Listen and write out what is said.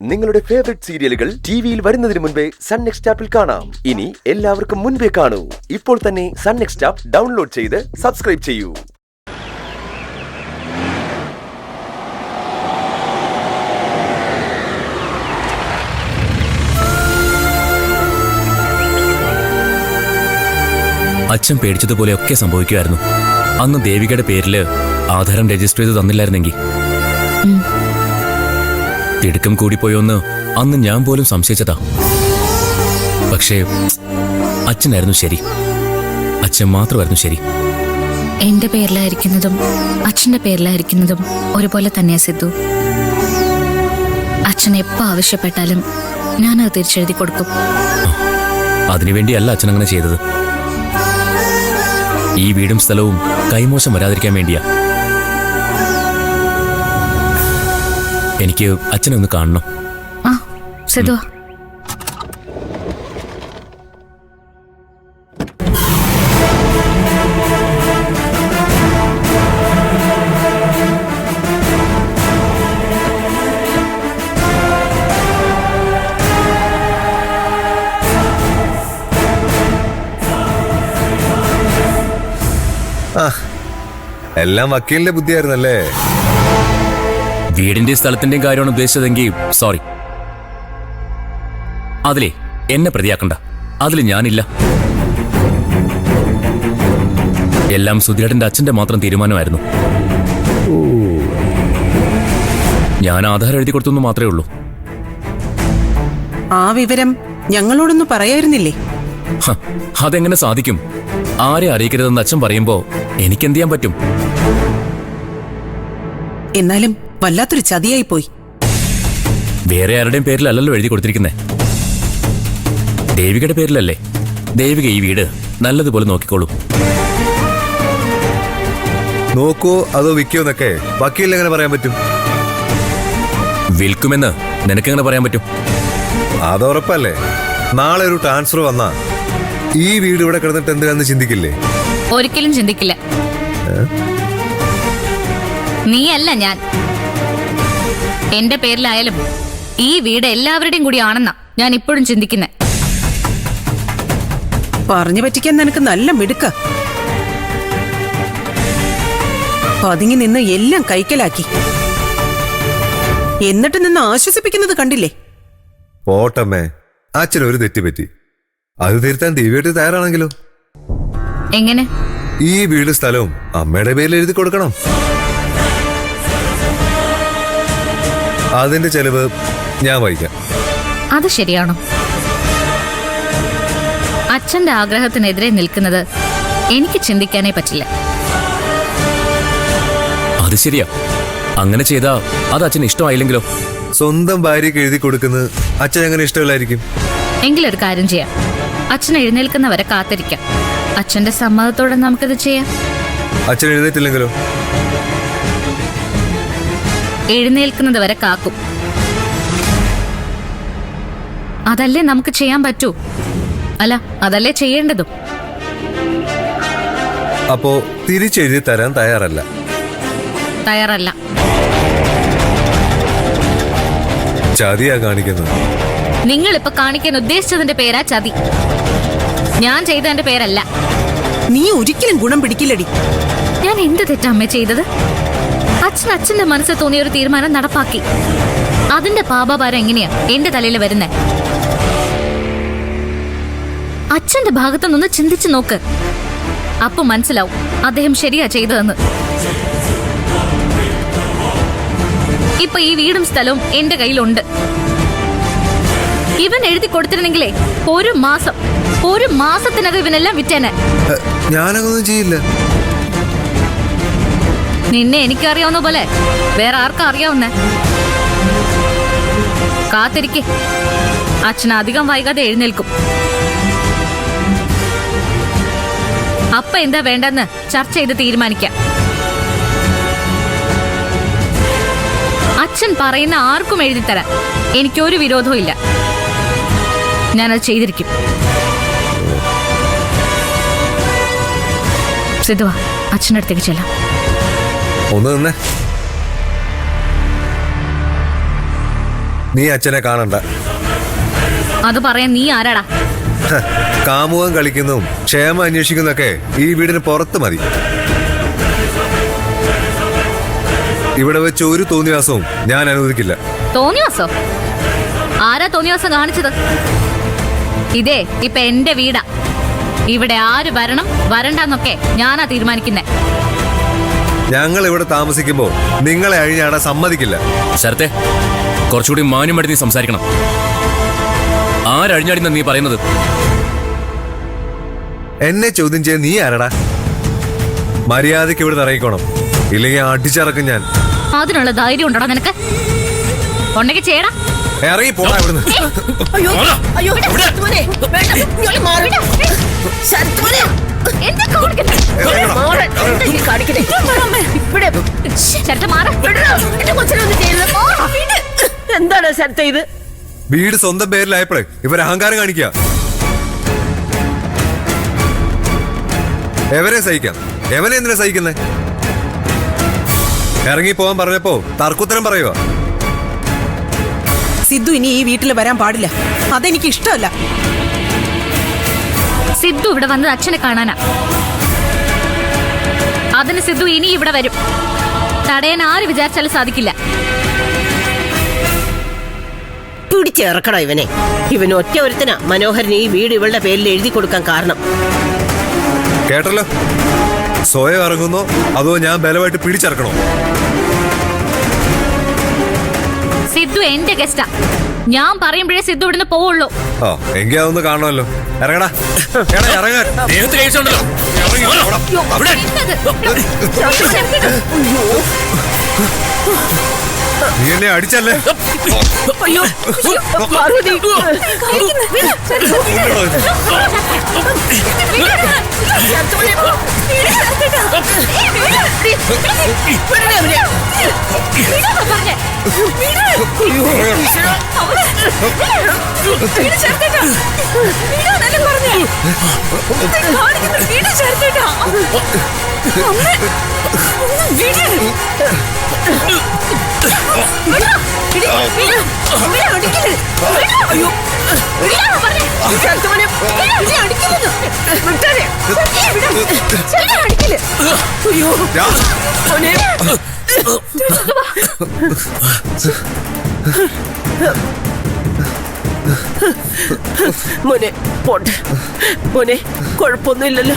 നിങ്ങളുടെ ഫേവറേറ്റ് സീരിയലുകൾ ടിവിയിൽ വരുന്നതിന് മുൻപേ സൺ നെക്സ്റ്റ് ആപ്പിൽ കാണാം. ഇനി എല്ലാവർക്കും മുൻപേ കാണൂ. ഇപ്പോൾ തന്നെ സൺ നെക്സ്റ്റ് ആപ്പ് ഡൗൺലോഡ് ചെയ്ത് സബ്സ്ക്രൈബ് ചെയ്യൂ. അച്ഛൻ പേടിച്ചതുപോലെയൊക്കെ സംഭവിക്കുമായിരുന്നു. അന്ന് ദേവികയുടെ പേരില് ആധാരം രജിസ്റ്റർ ചെയ്ത് തന്നില്ലായിരുന്നെങ്കിൽ തിടുക്കം കൂടിപ്പോയോന്ന് അന്ന് ഞാൻ പോലും സംശയിച്ചതാ. പക്ഷേ അച്ഛനായിരുന്നു ശരി, അച്ഛൻ മാത്രമായിരുന്നു ശരി. എന്റെ പേരിലായിരിക്കുന്നതും അച്ഛന്റെ പേരിലായിരിക്കുന്നതും ഒരുപോലെ തന്നെയാ സിദ്ധു. അച്ഛൻ എപ്പോ ആവശ്യപ്പെട്ടാലും ഞാനത് തിരിച്ചെഴുതി കൊടുക്കും. അതിനുവേണ്ടിയല്ല അച്ഛൻ അങ്ങനെ ചെയ്തത്. ഈ വീടും സ്ഥലവും കൈമോശം വരാതിരിക്കാൻ വേണ്ടിയാ. എനിക്ക് അച്ഛനെ ഒന്ന് കാണണം. ആ സിദ്ധു, എല്ലാം വക്കീലിന്റെ ബുദ്ധിയായിരുന്നല്ലേ? വീടിന്റെ സ്ഥലത്തിന്റെയും കാര്യമാണ് ഉദ്ദേശിച്ചതെങ്കിൽ സോറി. അതിലേ എന്നെ പ്രതിയാക്കണ്ട, അതിൽ ഞാനില്ല. എല്ലാം സുധിയേട്ടന്റെ അച്ഛന്റെ മാത്രം തീരുമാനമായിരുന്നു. ഞാൻ ആധാരം എഴുതി കൊടുത്തെന്ന് മാത്രമേ ഉള്ളൂ. ആ വിവരം ഞങ്ങളോടൊന്ന് പറയായിരുന്നില്ലേ? അതെങ്ങനെ സാധിക്കും? ആരെ അറിയിക്കരുതെന്ന് അച്ഛൻ പറയുമ്പോ എനിക്കെന്ത് ചെയ്യാൻ പറ്റും? എന്നാലും വല്ലാത്തൊരു ചതിയായി പോയി. വേറെ ആരുടെയും പേരിലല്ലല്ലോ എഴുതി കൊടുത്തിരിക്കുന്നേ, ദേവികയുടെ പേരിലല്ലേ. ദേവിക ഈ വീട് നല്ലതുപോലെ നോക്കിക്കോളൂ. നോക്കോ അതോ വിൽക്കോ എന്നൊക്കെ വക്കീലിന് എങ്ങനെ പറയാൻ പറ്റും? വിൽക്കുമെന്ന് നിനക്കെങ്ങനെ പറയാൻ പറ്റും? അതുറപ്പല്ലേ. നാളെ ഒരു ട്രാൻസ്ഫർ വന്നാ ഈ വീട് ഇവിടെ കിടന്നിട്ട് എന്തിനാന്ന് ചിന്തിക്കില്ലേ? ഒരിക്കലും ചിന്തിക്കില്ല. നീയല്ല ഞാൻ. എന്റെ പേരിലായാലും ഈ വീട് എല്ലാവരുടെയും കൂടി ആണെന്നാ ഞാൻ ഇപ്പോഴും ചിന്തിക്കുന്നെ. പറഞ്ഞു പറ്റിക്കാൻ നിനക്ക് നല്ല മിടുക്ക. പതുങ്ങി നിന്ന് എല്ലാം കൈക്കലാക്കി, എന്നിട്ട് നിന്ന് ആശ്വസിപ്പിക്കുന്നത് കണ്ടില്ലേ? പോട്ടമ്മേ, അച്ഛൻ ഒരു തെറ്റ് പറ്റി. അത് തിരുത്താൻ ദിവ്യായിട്ട് തയ്യാറാണെങ്കിലോ? എങ്ങനെ? ഈ വീട് സ്ഥലവും അമ്മയുടെ പേരിൽ എഴുതി കൊടുക്കണം. അതിന്റെ ചെലവ് ഞാൻ വഹിക്കാം. അത് ശരിയാണോ? അച്ഛന്റെ ആഗ്രഹത്തിനെതിരെ നിൽക്കുന്നത് എനിക്ക് ചിന്തിക്കാനേ പറ്റില്ല. അത് ശരിയാ. അങ്ങനെ ചെയ്താ അത് അച്ഛന് ഇഷ്ടമായില്ലെങ്കിലോ? സ്വന്തം ഭാര്യയ്ക്ക് എഴുതി കൊടുക്കുന്നത് അച്ഛൻ എങ്ങനെ ഇഷ്ടമില്ലായിരിക്കും? എങ്കിലൊരു കാര്യം ചെയ്യാം, അച്ഛൻ എഴുന്നേൽക്കുന്നവരെ കാത്തിരിക്കാം. അച്ഛന്റെ സമ്മതത്തോടെ നമുക്കത് ചെയ്യാം. അച്ഛൻ എഴുന്നേറ്റില്ലെങ്കിലോ? എഴുന്നേൽക്കുന്നത് വരെ കാക്കും. അതല്ലേ നമുക്ക് ചെയ്യാൻ പറ്റൂ? അല്ല, അതല്ലേ ചെയ്യേണ്ടതും. അപ്പോ തിരിച്ചെഴുതി തരാൻ തയ്യാറല്ല? തയ്യാറല്ല. ചതിയാ കാണിക്കുന്നത്. നിങ്ങളിപ്പോ കാണിക്കാൻ ഉദ്ദേശിച്ചതിന്റെ പേരാ ചതി. ഞാൻ ചെയ്തതിന്റെ പേരല്ല. നീ ഒരിക്കലും ഗുണം പിടിക്കില്ലടി. ഞാൻ എന്ത് തെറ്റാ അമ്മ ചെയ്തത്? അച്ഛന്റെ മനസ്സിൽ തോന്നിയ ഒരു തീരുമാനം നടപ്പാക്കി. അതിന്റെ പാപഭാരം എങ്ങനെയാ എന്റെ തലയിൽ വരുന്നേ? അച്ഛന്റെ ഭാഗത്തു നിന്ന് ചിന്തിച്ചു നോക്ക്, അപ്പൊ മനസ്സിലാവും അദ്ദേഹം ശരിയാ ചെയ്തതെന്ന്. ഇപ്പൊ ഈ വീടും സ്ഥലവും എന്റെ കയ്യിലുണ്ട്. ഇവൻ എഴുതി കൊടുത്തിരുന്നെങ്കിലേ ഒരു മാസത്തിനകം ഇവനെല്ലാം വിറ്റേനെ. ഞാനതൊന്നും ചെയ്യില്ല. നിന്നെ എനിക്കറിയാവുന്ന പോലെ വേറെ ആർക്കും അറിയാവുന്നേ? കാത്തിരിക്കെ, അച്ഛൻ അധികം വൈകാതെ എഴുന്നേൽക്കും. അപ്പ എന്താ വേണ്ടെന്ന് ചർച്ച ചെയ്ത് തീരുമാനിക്കാം. അച്ഛൻ പറയുന്ന ആർക്കും എഴുതി തരാൻ എനിക്കൊരു വിരോധവും ഇല്ല. ഞാനത് ചെയ്തിരിക്കും. സിദ്ധുവാ, അച്ഛൻ്റെ അടുത്തേക്ക് ചെല്ലാം. ഒന്ന് നിന്നേ. നീ അച്ഛനെ കാണണ്ട. അത് പറയാൻ നീ ആരാടാ? കാമുകം കളിക്കുന്നതും ക്ഷേമം അന്വേഷിക്കുന്നതൊക്കെ ഈ വീടിന് പുറത്ത് മതി. ഇവിടെ വെച്ച് ഒരു തോന്നിവാസവും ഞാൻ അനുവദിക്കില്ല. തോന്നിവാസോ? ആരാ തോന്നിവാസം കാണിച്ചത്? ഇതേ ഇപ്പൊ എന്റെ വീടാ. ഇവിടെ ആര് വരണം വരണ്ടെന്നൊക്കെ ഞാനാ തീരുമാനിക്കുന്നേ. ഞങ്ങൾ ഇവിടെ താമസിക്കുമ്പോ നിങ്ങളെ അഴിഞ്ഞാടാൻ സമ്മതിക്കില്ല. ശരത്തെ, കുറച്ചുകൂടി മാന്യമായിട്ട് നീ സംസാരിക്കണം. ആരഴിഞ്ഞാടിന്ന നീ പറയുന്നത്? എന്നെ ചോദ്യം ചെയ്യാൻ നീ ആരടാ? മര്യാദയ്ക്ക് ഇവിടെ ഇറങ്ങിക്കോണം, ഇല്ലെങ്കിൽ അടിച്ചിറക്കും ഞാൻ. അതിനുള്ള ധൈര്യം ഉണ്ടോടാ നിനക്ക്? ഉണ്ടെങ്കിൽ ചെയ്യടാ. ഇറങ്ങി പോടാ ഇവിടുന്ന്. അയ്യോ അയ്യോ ശരത്തുമോനെ, വേണ്ട, ഇങ്ങോട്ട് മാറ്. ശരത്തുമോനെ, എന്താ കാണിക്കുന്നെ? എന്താ ഈ കാണിക്കുന്നെ? ഇവിടെ ശരത്ത് മാറ്. എന്റെ കൊച്ചിനൊന്നും ചെയ്യരുത്. എന്താണ് ശരത്തെ ഇത്? വീട് സ്വന്തം പേരിലായപ്പോഴേ ഇവർ അഹങ്കാരം കാണിക്കുക. എവരെ സഹിക്കാം, എവനെ എന്തിനാ സഹിക്കുന്നേ? ഇറങ്ങി പോവാൻ പറഞ്ഞപ്പോ തർക്കുത്തരം പറയുക. സിദ്ധു ഇനി ഈ വീട്ടിൽ വരാൻ പാടില്ല. അതെനിക്ക് ഇഷ്ടമല്ല. സിദ്ധു ഇവിടെ വന്നത് അച്ഛനെ കാണാനാ. അതിന് സിദ്ധു ഇനി ഇവിടെ വരും. തടയാൻ ആര് വിചാരിച്ചാലും സാധിക്കില്ല. പിടിച്ചിറക്കണം ഇവനെ. ഇവന് ഒറ്റ ഒരുത്തനാ മനോഹരൻ ഈ വീട് ഇവളുടെ പേരിൽ എഴുതി കൊടുക്കാൻ കാരണം. കേട്ടല്ലോ, സ്വയം ഇറങ്ങുന്നോ അതോ ഞാൻ ബലമായിട്ട് പിടിച്ചിറക്കണോ? സിദ്ധു എന്റെ ഗസ്റ്റാ. ഞാൻ പറയുമ്പോഴേ സിദ്ധു ഇവിടുന്ന് പോവുള്ളൂ. ആ, എങ്കിൽ അതൊന്ന് കാണണമല്ലോ. ഇറങ്ങടാ, എടാ ഇറങ്ങാൻ. ദേഹത്ത് കഴിച്ചുണ്ടല്ലോ. നീ എന്നെ അടിച്ചല്ലേ? അയ്യോ പാർവതി, മോനെ പോട്ടെ മോനെ, കുഴപ്പമൊന്നുമില്ലല്ലോ.